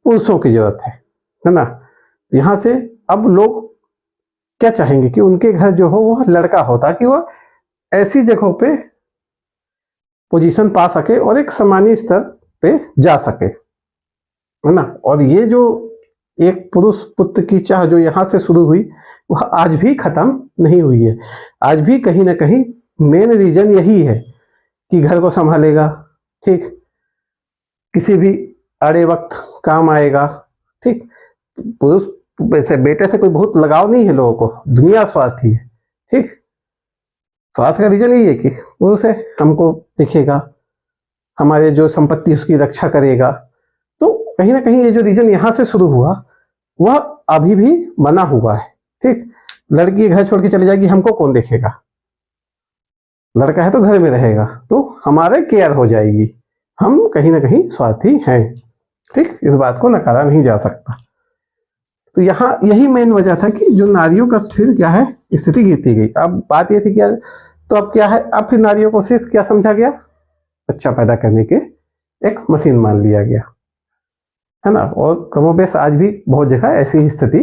Speaker 1: पुरुषों की जरूरत है ना। यहाँ से अब लोग क्या चाहेंगे कि उनके घर जो हो वह लड़का हो, ताकि वह ऐसी जगहों पे पोजीशन पा सके और एक सामान्य स्तर पे जा सके, है ना। और ये जो एक पुरुष पुत्र की चाह जो यहाँ से शुरू हुई, वह आज भी खत्म नहीं हुई है। आज भी कहीं ना कहीं मेन रीजन यही है कि घर को संभालेगा, ठीक, किसी भी अड़े वक्त काम आएगा। ठीक, पुरुष वैसे बेटे से कोई बहुत लगाव नहीं है लोगों को, दुनिया स्वार्थी है। ठीक, स्वार्थ का रीजन यही है कि पुरुष है, हमको देखेगा, हमारे जो संपत्ति उसकी रक्षा करेगा। तो कहीं ना कहीं ये जो रीजन यहाँ से शुरू हुआ वह अभी भी बना हुआ है। ठीक, लड़की घर छोड़ के चली जाएगी, हमको कौन देखेगा, लड़का है तो घर में रहेगा, तो हमारे केयर हो जाएगी। हम कहीं ना कहीं स्वार्थी हैं। ठीक, इस बात को नकारा नहीं जा सकता। तो यहाँ यही मेन वजह था कि जो नारियों का फिर क्या है स्थिति गिरती गई। अब बात ये थी कि तो अब क्या है, अब फिर नारियों को सिर्फ क्या समझा गया, बच्चा पैदा करने के एक मशीन मान लिया गया, है ना। और कमोबेश आज भी बहुत जगह ऐसी ही स्थिति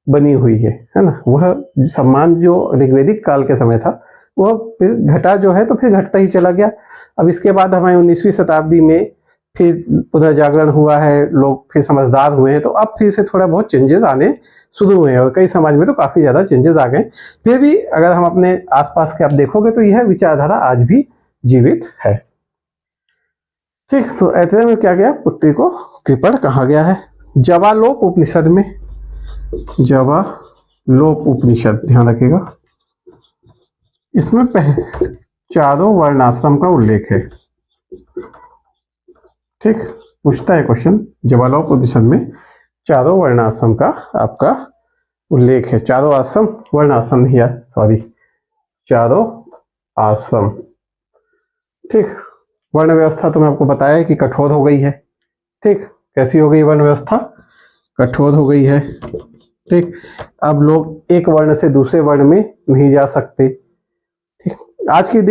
Speaker 1: बनी हुई है ना। वह सम्मान जो ऋग्वेदिक काल के समय था वह फिर घटा जो है, तो फिर घटता ही चला गया। अब इसके बाद हमारे 19वीं शताब्दी में फिर पुनर्जागरण हुआ है, लोग फिर समझदार हुए हैं, तो अब फिर से थोड़ा बहुत चेंजेस आने शुरू हुए हैं, और कई समाज में तो काफ़ी ज़्यादा चेंजेस आ गए। फिर भी अगर हम अपने आसपास के आप देखोगे तो यह विचारधारा आज भी जीवित है। ठीक, सो ऐतरेय में क्या गया, पुत्री को कृपण कहा गया है। जवालोक उपनिषद में, जवालोक उपनिषद ध्यान रखिएगा, इसमें चारों वर्णाश्रम का उल्लेख है। ठीक, पूछता है क्वेश्चन, जवालोक उपनिषद में चारों वर्णाश्रम का आपका उल्लेख है। चारों आश्रम, वर्णाश्रम नहीं है, सॉरी, चारों आश्रम। ठीक, वर्ण व्यवस्था तो मैं आपको बताया है कि कठोर हो गई है। ठीक, कैसी हो गई वर्ण व्यवस्था, कठोर हो गई है। ठीक, अब लोग एक वर्ण से दूसरे वर्ण में नहीं जा सकते। ठीक, आज की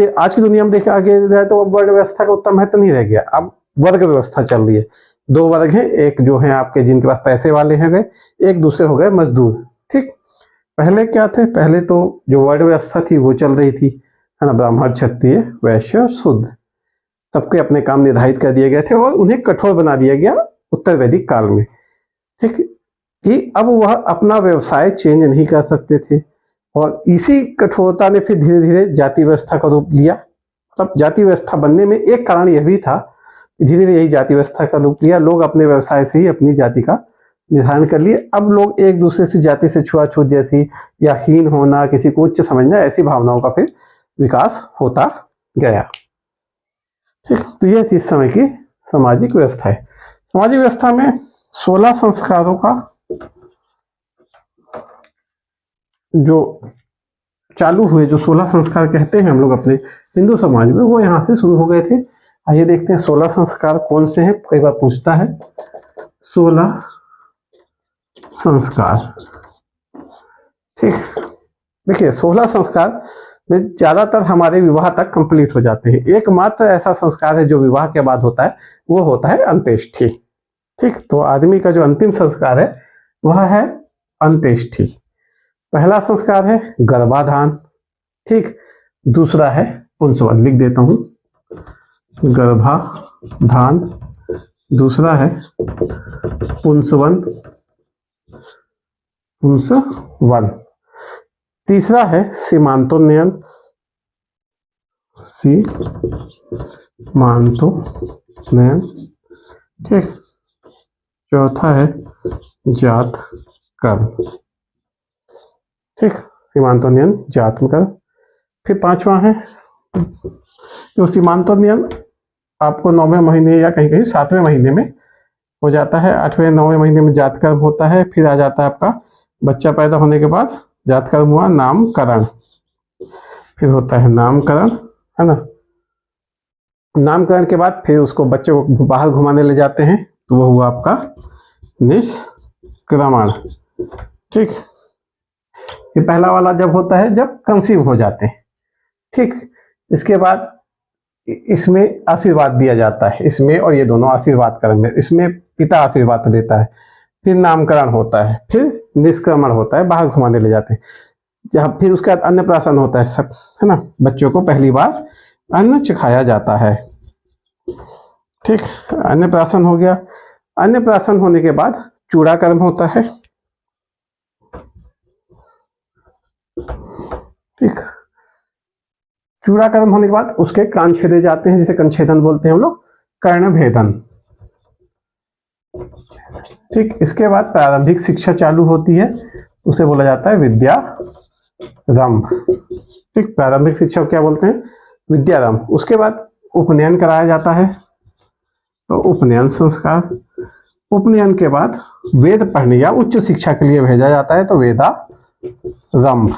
Speaker 1: दुनिया में देखा आगे जाए तो वर्ण व्यवस्था का उतना महत्व नहीं रह गया, अब वर्ग व्यवस्था चल रही है। दो वर्ग हैं, एक जो है आपके जिनके पास पैसे वाले हैं गए, एक दूसरे हो गए मजदूर। ठीक, पहले क्या थे, पहले तो जो वर्ण व्यवस्था थी वो चल रही थी, है ना, ब्राह्मण क्षत्रिय वैश्य शूद्र, सबके अपने काम निर्धारित कर दिए गए थे और उन्हें कठोर बना दिया गया उत्तर वैदिक काल में। ठीक, कि अब वह अपना व्यवसाय चेंज नहीं कर सकते थे, और इसी कठोरता ने फिर धीरे धीरे जाति व्यवस्था का रूप लिया। तब जाति व्यवस्था बनने में एक कारण यह भी था कि धीरे धीरे यही जाति व्यवस्था का रूप लिया, लोग अपने व्यवसाय से ही अपनी जाति का निर्धारण कर लिए। अब लोग एक दूसरे से जाति से छुआछूत जैसी या हीन होना, किसी को उच्च समझना, ऐसी भावनाओं का फिर विकास होता गया। ठीक, तो यह थी इस समय की सामाजिक व्यवस्था है। सामाजिक व्यवस्था में 16 संस्कारों का जो चालू हुए, जो 16 संस्कार कहते हैं हम लोग अपने हिंदू समाज में, वो यहाँ से शुरू हो गए थे। आइए देखते हैं 16 संस्कार कौन से हैं, कई बार पूछता है। 16 संस्कार, ठीक। देखिए 16 संस्कार में ज्यादातर हमारे विवाह तक कंप्लीट हो जाते हैं। एकमात्र ऐसा संस्कार है जो विवाह के बाद होता है, वो होता है अंत्येष्टि, ठीक। तो आदमी का जो अंतिम संस्कार है वह है अंत्येष्टि। पहला संस्कार है गर्भाधान, ठीक। दूसरा है पुंसवन, लिख देता हूं, गर्भाधान। दूसरा है पुंसवन, पुंसवन। तीसरा है सीमांतोन्नयन, सीमांतोन्नयन, ठीक। चौथा है जात कर्म, ठीक। सीमांतोन्नयन, जात कर्म। फिर पांचवा है जो सीमांतोन्नयन आपको 9वें महीने या कहीं कहीं 7वें महीने में हो जाता है। 8वें 9वें महीने में जात कर्म होता है। फिर आ जाता है आपका बच्चा पैदा होने के बाद जात कर्म हुआ, नामकरण। फिर होता है नामकरण, है ना। नामकरण के बाद फिर उसको बच्चे को बाहर घुमाने ले जाते हैं, तो वो हुआ आपका निष्क्रमण, ठीक। ये पहला वाला जब होता है जब कंसीव हो जाते हैं, ठीक। इसके बाद इसमें आशीर्वाद दिया जाता है, इसमें और ये दोनों आशीर्वाद कर्म में, इसमें पिता आशीर्वाद देता है। फिर नामकरण होता है, फिर निष्क्रमण होता है, बाहर घुमाने ले जाते हैं। जहाँ फिर उसके बाद अन्नप्राशन होता है, सब, है ना। बच्चों को पहली बार अन्न चखाया जाता है, ठीक। अन्नप्राशन हो गया। अन्नप्राशन होने के बाद चूड़ा कर्म होता है, ठीक। चूड़ा कर्म होने के बाद उसके कान छेदे जाते हैं, जिसे कंछेदन बोलते हैं हम लोग, कर्णभेदन, ठीक। इसके बाद प्रारंभिक शिक्षा चालू होती है, उसे बोला जाता है विद्यारंभ, ठीक। प्रारंभिक शिक्षा को क्या बोलते हैं, विद्यारंभ। उसके बाद उपनयन कराया जाता है, तो उपनयन संस्कार। उपनयन के बाद वेद पढ़ने या उच्च शिक्षा के लिए भेजा जाता है, तो वेदारंभ,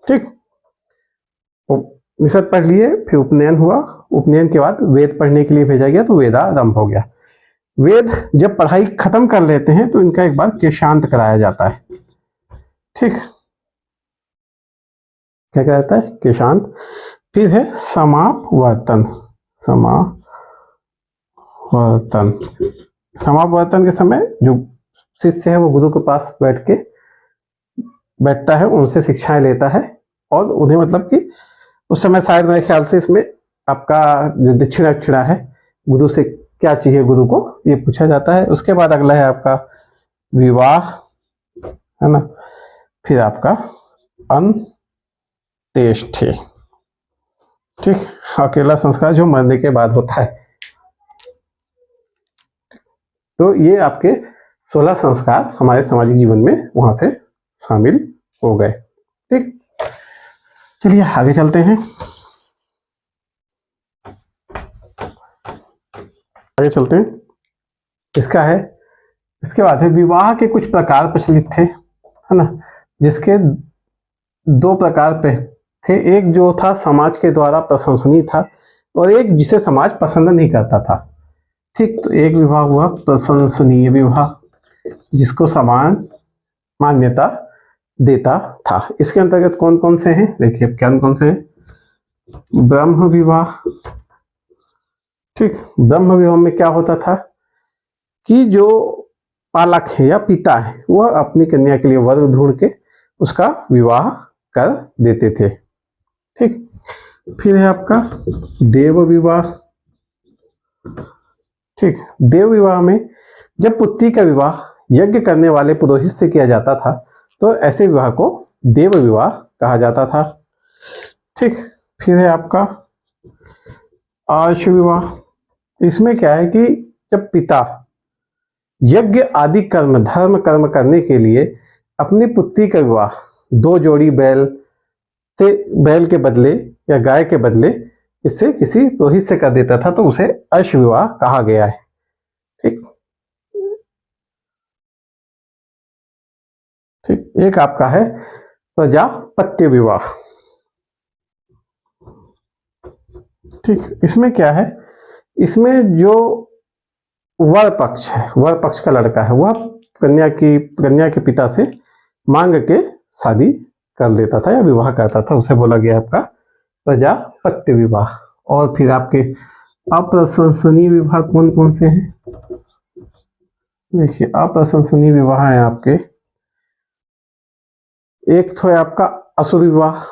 Speaker 1: ठीक। निषद पढ़ लिए, फिर उपनयन हुआ। उपनयन के बाद वेद पढ़ने के लिए भेजा गया, तो वेदारंभ हो गया। वेद जब पढ़ाई खत्म कर लेते हैं तो इनका एक बार केशांत कराया जाता है, ठीक। क्या कहता है, केशांत। फिर है समापवर्तन, समापवर्तन। समापवर्तन के समय जो शिष्य है वो गुरु के पास बैठता है, उनसे शिक्षाएं लेता है, और उन्हें मतलब कि उस समय शायद मेरे ख्याल से इसमें आपका जो दक्षिणा है, गुरु से क्या चाहिए गुरु को, ये पूछा जाता है। उसके बाद अगला है आपका विवाह, है ना। फिर आपका अंत्येष्टि, ठीक। अकेला संस्कार जो मरने के बाद होता है। तो ये आपके 16 संस्कार हमारे सामाजिक जीवन में वहां से शामिल हो गए, ठीक। चलिए आगे चलते हैं। इसका है, इसके बाद है विवाह के कुछ प्रकार प्रचलित थे, है ना, जिसके 2 प्रकार पे थे। एक जो था समाज के द्वारा प्रशंसनीय था, और एक जिसे समाज पसंद नहीं करता था, ठीक। तो एक विवाह हुआ प्रशंसनीय विवाह, जिसको समाज मान्यता देता था। इसके अंतर्गत कौन कौन से हैं, देखिए कौन कौन से हैं। ब्रह्म विवाह, ठीक। ब्रह्म विवाह में क्या होता था कि जो पालक है या पिता है, वह अपनी कन्या के लिए वर ढूंढ के उसका विवाह कर देते थे, ठीक। फिर है आपका देव विवाह, ठीक। देव विवाह में जब पुत्री का विवाह यज्ञ करने वाले पुरोहित से किया जाता था, तो ऐसे विवाह को देव विवाह कहा जाता था, ठीक। फिर है आपका आर्ष विवाह। इसमें क्या है कि जब पिता यज्ञ आदि कर्म धर्म कर्म करने के लिए अपनी पुत्री का विवाह 2 जोड़ी बैल के बदले या गाय के बदले इससे किसी पुरोहित से कर देता था, तो उसे अर्ष विवाह कहा गया है, ठीक। एक आपका है प्रजापत्य विवाह। ठीक, इसमें क्या है, इसमें जो वर पक्ष है, वर पक्ष का लड़का है, वह कन्या के पिता से मांग के शादी कर लेता था या विवाह करता था, उसे बोला गया आपका प्रजापत्य विवाह। और फिर आपके अप्रशंसनीय विवाह कौन कौन से हैं? देखिए, अप्रशंसनीय विवाह है आपके, एक तो है आपका असुर विवाह।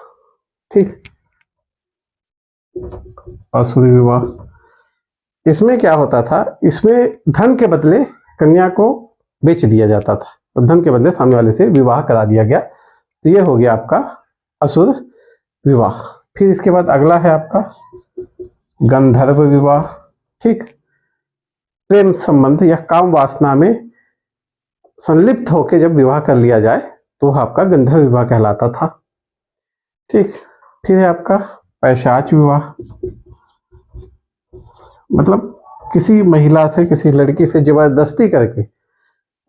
Speaker 1: ठीक, असुर विवाह, इसमें क्या होता था, इसमें धन के बदले कन्या को बेच दिया जाता था और धन के बदले सामने वाले से विवाह करा दिया गया। तो ये हो गया आपका असुर विवाह। फिर इसके बाद अगला है आपका गंधर्व विवाह। ठीक, प्रेम संबंध या काम वासना में संलिप्त होकर जब विवाह कर लिया जाए तो वह आपका गंधर्व विवाह कहलाता था। ठीक, फिर है आपका पैशाच विवाह, मतलब किसी महिला से, किसी लड़की से जबरदस्ती करके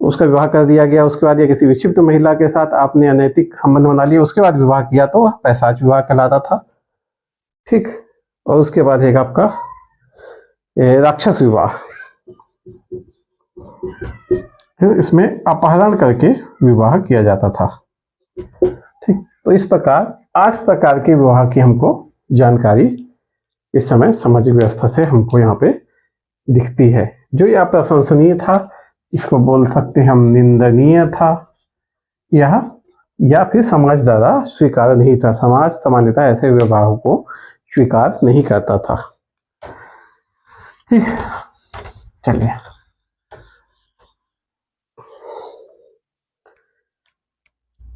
Speaker 1: उसका विवाह कर दिया गया, उसके बाद या किसी विक्षिप्त महिला के साथ आपने अनैतिक संबंध बना लिए, उसके बाद विवाह किया तो वह पैशाच विवाह कहलाता था। ठीक, और उसके बाद एक आपका राक्षस विवाह, इसमें अपहरण करके विवाह किया जाता था। ठीक, तो इस प्रकार 8 प्रकार के विवाह की हमको जानकारी इस समय सामाजिक व्यवस्था से हमको यहाँ पे दिखती है। जो यह प्रशंसनीय था, इसको बोल सकते हैं हम निंदनीय था, या फिर समाज द्वारा स्वीकार नहीं था। समाज सामान्यतः ऐसे विवाहों को स्वीकार नहीं करता था। ठीक, चलिए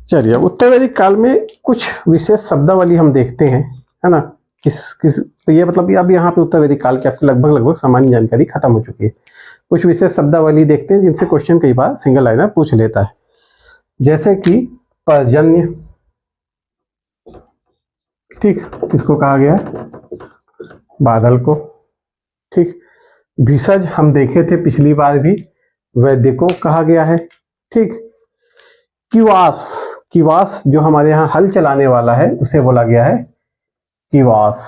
Speaker 1: चलिए अब उत्तर वैदिक काल में कुछ विशेष शब्दावली हम देखते हैं, है ना। किस तो ये मतलब अब यहाँ पे उत्तर वैदिक काल की आपकी लगभग सामान्य जानकारी खत्म हो चुकी है। कुछ विशेष शब्दावली देखते हैं जिनसे क्वेश्चन कई बार सिंगल लाइनर पूछ लेता है, जैसे कि पर्जन्य। ठीक, किसको कहा गया है? बादल को। ठीक, भिषज हम देखे थे पिछली बार भी, वैद्य को कहा गया है। ठीक, किवास, किवास जो हमारे यहाँ हल चलाने वाला है उसे बोला गया है किवास।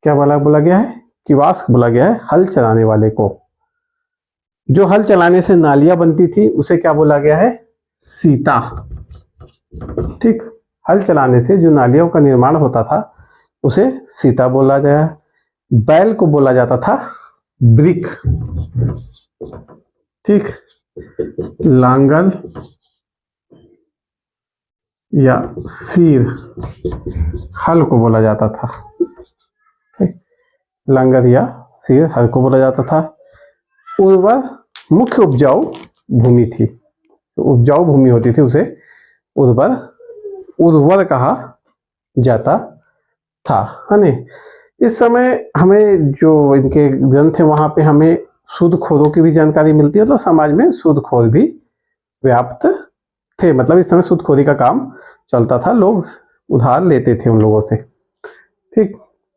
Speaker 1: क्या बोला गया है? किवास बोला गया है हल चलाने वाले को। जो हल चलाने से नालियां बनती थी उसे क्या बोला गया है? सीता। ठीक, हल चलाने से जो नालियों का निर्माण होता था उसे सीता बोला गया। बैल को बोला जाता था ब्रिक। ठीक, लांगल या सीर हल को बोला जाता था। ठीक, लांगल या सीर हल को बोला जाता था। उर्वर मुख्य उपजाऊ भूमि थी, तो उपजाऊ भूमि होती थी उसे उर्वर कहा जाता था, है ना। इस समय हमें जो इनके ग्रंथ है वहां पे हमें सूदखोरों की भी जानकारी मिलती है, मतलब समाज में सूदखोर भी व्याप्त थे, मतलब इस समय सूदखोरी का काम चलता था, लोग उधार लेते थे उन लोगों से। ठीक,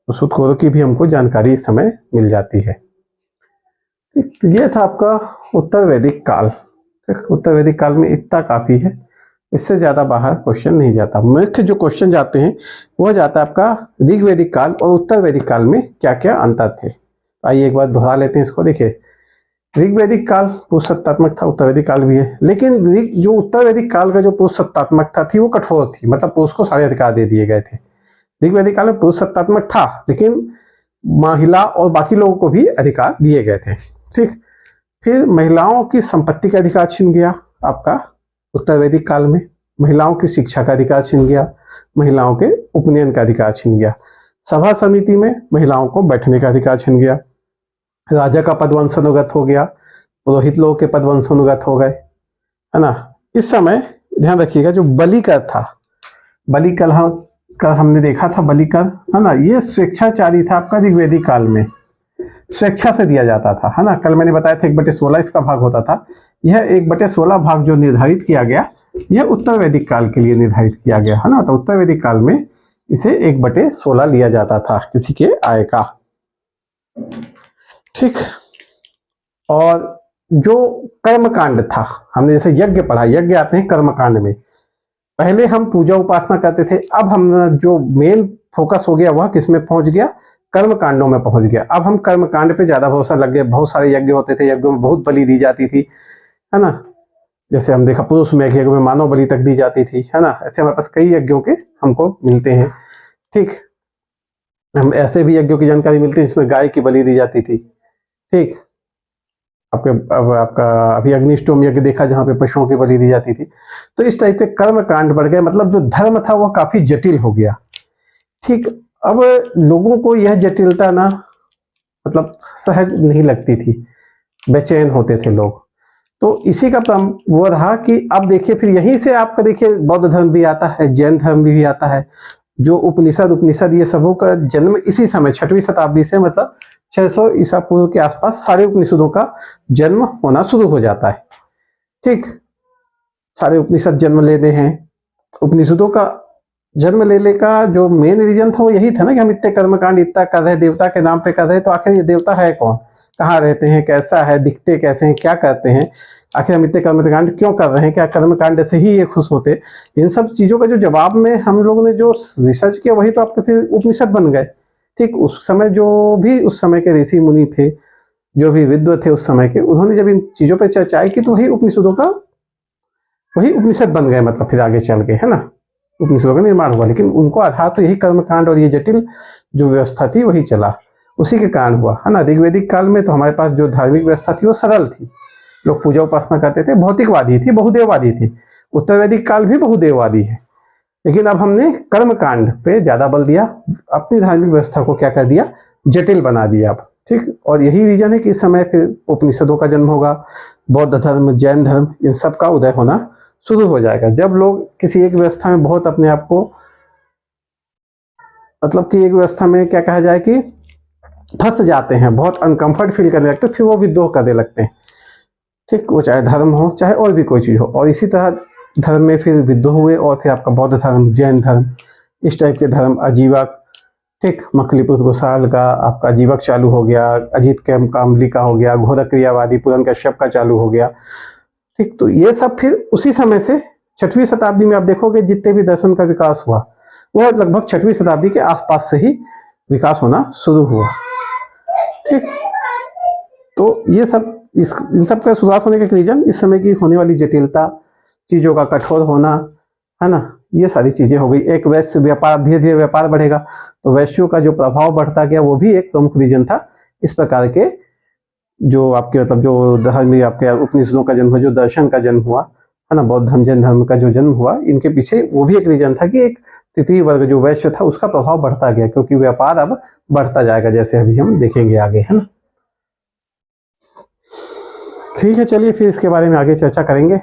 Speaker 1: तो सूदखोरों की भी हमको जानकारी इस समय मिल जाती है। ठीक, तो ये था आपका उत्तर वैदिक काल। उत्तर वैदिक काल में इतना काफी है, इससे ज्यादा बाहर क्वेश्चन नहीं जाता। मुख्य जो क्वेश्चन जाते हैं वह जाता है आपका ऋग्वैदिक काल और उत्तर वैदिक काल में क्या क्या अंतर थे। आइए एक बार दोहरा लेते हैं इसको। देखिए, ऋग्वैदिक काल पुरुषसत्तात्मक था, उत्तर वैदिक काल भी है, लेकिन जो उत्तर वैदिक काल का जो पुरुषसत्तात्मकता थी वो कठोर थी, मतलब पुरुष को सारे अधिकार दे दिए गए थे। ऋग्वैदिक काल में पुरुषसत्तात्मक था लेकिन महिला और बाकी लोगों को भी अधिकार दिए गए थे। ठीक, फिर महिलाओं की संपत्ति का अधिकार छीन गया आपका उत्तर वैदिक काल में, महिलाओं की शिक्षा का अधिकार छीन गया, महिलाओं के उपनयन का अधिकार छीन गया, सभा समिति में महिलाओं को बैठने का अधिकार छीन गया, राजा का पद वंशानुगत हो गया, पुरोहित लोगों के पद वंशानुगत हो गए, है ना। इस समय ध्यान रखिएगा जो बलिकर था, बलिकर हमने देखा था, बलिकर, है ना, ये स्वेच्छाचारी था आपका ऋग्वैदिक काल में, स्वेच्छा से दिया जाता था, है ना। कल मैंने बताया था 1/16 इसका भाग होता था, यह 1/16 भाग जो निर्धारित किया गया यह उत्तर वैदिक काल के लिए निर्धारित किया गया, है ना। तो उत्तर वैदिक काल में इसे 1/16 लिया जाता था किसी के आय का। ठीक, और जो कर्म कांड था, हमने जैसे यज्ञ पढ़ा, यज्ञ आते हैं कर्म कांड में। पहले हम पूजा उपासना करते थे, अब हम जो मेन फोकस हो गया वह किस में पहुंच गया, कर्म कांडों में पहुंच गया। अब हम कर्म कांड पे ज्यादा भरोसा लग गए। बहुत सारे यज्ञ होते थे, यज्ञों में बहुत बलि दी जाती थी, है ना। जैसे हम देखा पुरुष में यज्ञ में मानव बलि तक दी जाती थी, है ना। ऐसे हमारे पास कई यज्ञों के हमको मिलते हैं। ठीक, हम ऐसे भी यज्ञों की जानकारी मिलती है जिसमें गाय की बलि दी जाती थी। ठीक, आपके अब आपका अभी अग्निष्टोम यज्ञ देखा जहाँ पे पशुओं की बलि दी जाती थी। तो इस टाइप के कर्म कांड बढ़ गए, मतलब जो धर्म था वह काफी जटिल हो गया। ठीक, अब लोगों को यह जटिलता ना मतलब सहज नहीं लगती थी, बेचैन होते थे लोग। तो इसी का वो रहा कि अब देखिए फिर यहीं से आपका देखिए बौद्ध धर्म भी आता है, जैन धर्म भी आता है। जो उपनिषद ये सबों का जन्म इसी समय 6वीं शताब्दी से, मतलब 600 ईसा पूर्व के आसपास सारे उपनिषदों का जन्म होना शुरू हो जाता है। ठीक, सारे उपनिषद जन्म लेते हैं। उपनिषदों का जन्म लेने का जो मेन रीजन था वो यही था ना कि हम इतने कर्मकांड इतना कर रहे, देवता के नाम पे कर रहे, तो आखिर ये देवता है कौन, कहाँ रहते हैं, कैसा है, दिखते कैसे हैं, क्या करते हैं, आखिर हम इतने कर्मकांड क्यों कर रहे हैं, क्या कर्मकांड से ही ये खुश होते। इन सब चीजों का जो जवाब में हम लोगों ने जो रिसर्च किया वही तो आपके फिर उपनिषद बन गए। ठीक, उस समय जो भी उस समय के ऋषि मुनि थे, जो भी विद्व थे उस समय के, उन्होंने जब इन चीजों पर चर्चाएं की तो वही उपनिषदों का वही उपनिषद बन गए, मतलब फिर आगे चल के, है ना, उपनिषदों का निर्माण हुआ। लेकिन उनको आधार तो यही कर्मकांड और ये जटिल जो व्यवस्था थी वही चला, उसी के कारण हुआ, है ना। ऋग्वेदिक काल में तो हमारे पास जो धार्मिक व्यवस्था थी वो सरल थी, लोग पूजा उपासना करते थे, भौतिकवादी थी, बहुदेववादी थी। उत्तर वैदिक काल भी बहुदेववादी है, लेकिन अब हमने कर्म कांड पे ज्यादा बल दिया, अपनी धार्मिक व्यवस्था को क्या कर दिया, जटिल बना दिया अब। ठीक, और यही रीजन है कि इस समय फिर उपनिषदों का जन्म होगा, बौद्ध धर्म, जैन धर्म, इन सब का उदय होना शुरू हो जाएगा। जब लोग किसी एक व्यवस्था में बहुत अपने आप को, मतलब कि एक व्यवस्था में क्या कहा जाए कि फंस जाते हैं, बहुत अनकंफर्ट फील करने लगते हैं, फिर वो विद्रोह करने लगते हैं। ठीक, वो चाहे धर्म हो चाहे और भी कोई चीज हो। और इसी तरह धर्म में फिर विद्रोह हुए, और फिर आपका बौद्ध धर्म, जैन धर्म, इस टाइप के धर्म, अजीवक, ठीक, मखलीपुत्र गोसाल का आपका अजीवक चालू हो गया, अजीत कामली का हो गया, घोरक क्रियावादी पूरन कश्यप का चालू हो गया। ठीक, तो ये सब फिर उसी समय से 6वीं शताब्दी में आप देखोगे जितने भी दर्शन का विकास हुआ वह लगभग 6वीं शताब्दी के आसपास से ही विकास होना शुरू हुआ। ठीक, तो ये सब इन सब का शुरुआत होने का रीजन इस समय की होने वाली जटिलता, चीजों का कठोर होना, है ना, ये सारी चीजें हो गई। एक वैश्य व्यापार, धीरे धीरे व्यापार बढ़ेगा तो वैश्यों का जो प्रभाव बढ़ता गया वो भी एक प्रमुख रीजन था। इस प्रकार के जो आपके मतलब जो धर्म आपके उपनिषदों का जन्म हुआ, जो दर्शन का जन्म हुआ, है ना, बौद्ध धर्म, जैन धर्म का जो जन्म हुआ, इनके पीछे वो भी एक रीजन था कि एक तृतीय वर्ग जो वैश्य था उसका प्रभाव बढ़ता गया, क्योंकि व्यापार अब बढ़ता जाएगा, जैसे अभी हम देखेंगे आगे, है ना। ठीक है, चलिए फिर इसके बारे में आगे चर्चा करेंगे।